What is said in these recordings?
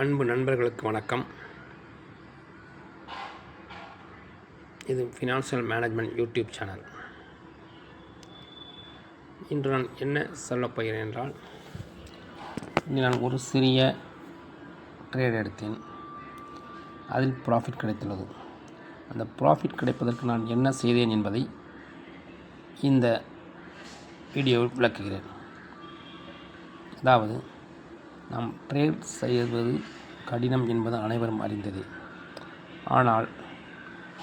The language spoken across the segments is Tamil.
அன்பு நண்பர்களுக்கு வணக்கம். இது ஃபினான்ஷியல் மேனேஜ்மெண்ட் யூடியூப் சேனல். இன்று நான் என்ன சொல்லப் போகிறேன் என்றால், நான் ஒரு சிறிய ட்ரேட் எடுத்தேன். அதில் ப்ராஃபிட் கிடைத்துள்ளது. அந்த ப்ராஃபிட் கிடைப்பதற்கு நான் என்ன செய்தேன் என்பதை இந்த வீடியோவில் விளக்குகிறேன். அதாவது, நாம் ட்ரேட் செய்வது கடினம் என்பது அனைவரும் அறிந்ததே. ஆனால்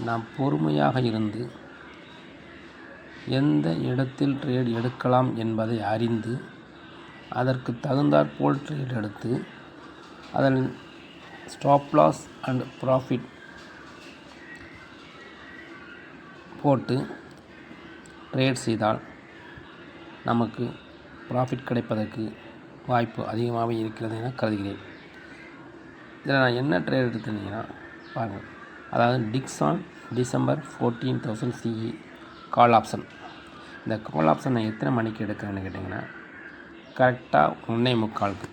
நாம் பொறுமையாக இருந்து எந்த இடத்தில் ட்ரேட் எடுக்கலாம் என்பதை அறிந்து அதற்கு தகுந்தாற்போல் ட்ரேட் எடுத்து அதன் ஸ்டாப் லாஸ் அண்ட் ப்ராஃபிட் போட்டு ட்ரேட் செய்தால் நமக்கு ப்ராஃபிட் கிடைப்பதற்கு வாய்ப்பு அதிகமாக இருக்கிறது என கருதுகிறேன். இதில் நான் என்ன ட்ரேட் எடுத்துருந்தீங்கன்னா பாருங்கள். அதாவது Dixon December 14,000 CE call option. இந்த கால் ஆப்ஷன் நான் எத்தனை மணிக்கு எடுக்கிறேன்னு கேட்டிங்கன்னா, கரெக்டாக 1:45.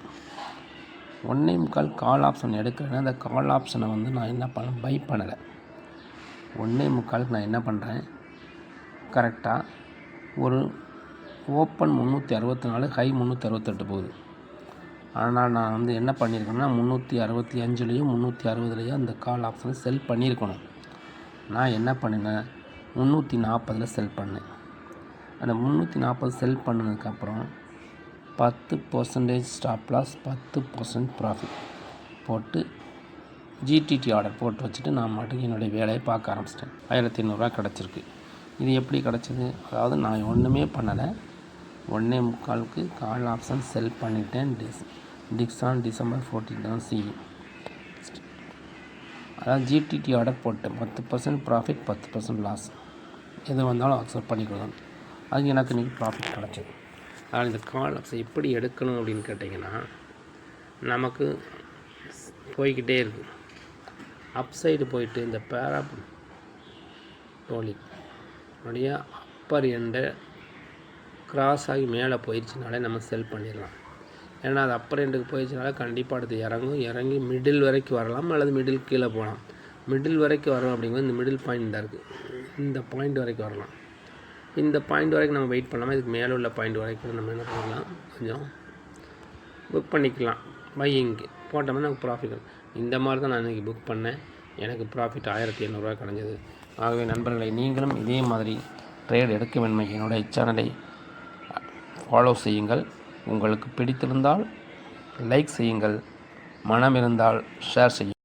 1:45 கால் ஆப்ஷன் எடுக்கிறேன்னா, அந்த கால் ஆப்ஷனை நான் என்ன பண்ண பை பண்ணலை. 1:45 நான் என்ன பண்ணுறேன், கரெக்டாக ஒரு ஓப்பன் 364, ஹை 368 போகுது. ஆனால் நான் என்ன பண்ணியிருக்கேன்னா, 365லேயும் 360லேயும் அந்த கால் ஆப்ஷனை செல் பண்ணியிருக்கணும். நான் என்ன பண்ணினேன், 340 செல் பண்ணேன். அந்த 340 செல் பண்ணதுக்கப்புறம் 10% ஸ்டாப் லாஸ், 10% ப்ராஃபிட் போட்டு ஜிடிடி ஆர்டர் போட்டு வச்சுட்டு நான் மட்டும் என்னுடைய வேலையை பார்க்க ஆரம்பிச்சிட்டேன். 1,800 கிடச்சிருக்கு. இது எப்படி கிடச்சிது? அதாவது நான் ஒன்றுமே பண்ணலை. 1:45 கால் ஆப்ஷன் செல் பண்ணிட்டேன். Dixon December 14,000 CE. அதாவது ஜிடிடி ஆர்டர் போட்டேன். 10% ப்ராஃபிட், 10% லாஸ். எது வந்தாலும் அக்செப்ட் பண்ணிக்கணும். அது எனக்கு இன்றைக்கி ப்ராஃபிட் கிடச்சிது. அதனால் இந்த கால் ஆப்ஷன் எப்படி எடுக்கணும் அப்படின்னு கேட்டிங்கன்னா, நமக்கு போய்கிட்டே இருக்குது. அப்சைடு போயிட்டு இந்த பேராபோலிக் உடைய அப்பர் எண்டை கிராஸ் ஆகி மேலே போயிடுச்சுனாலே நம்ம செல் பண்ணிடலாம். ஏன்னா அது அப்பர் எண்டுக்கு போயிடுச்சுனால கண்டிப்பாக அடுத்து இறங்கி மிடில் வரைக்கும் வரலாம், அல்லது மிடில் கீழே போகலாம். மிடில் வரைக்கும் வரும் அப்படிங்கும்போது இந்த மிடில் பாயிண்ட் தான் இருக்குது. இந்த பாயிண்ட் வரைக்கும் வரலாம். இந்த பாயிண்ட் வரைக்கும் நம்ம வெயிட் பண்ணலாமா? இதுக்கு மேலே உள்ள பாயிண்ட் வரைக்கும் நம்ம என்ன பண்ணலாம், கொஞ்சம் புக் பண்ணிக்கலாம். பையிங்க்கு போட்டோம்னா நமக்கு ப்ராஃபிட். இந்த மாதிரி தான் நான் இன்றைக்கி புக் பண்ணேன். எனக்கு ப்ராஃபிட் 1,800 கிடைஞ்சது. ஆகவே நண்பர்களை, நீங்களும் இதே மாதிரி ட்ரேட் எடுக்க வேண்டும். என்னுடைய சேனலை ஃபாலோ செய்யுங்கள். உங்களுக்கு பிடித்திருந்தால் லைக் செய்யுங்கள். மனம் இருந்தால் ஷேர் செய்யுங்கள்.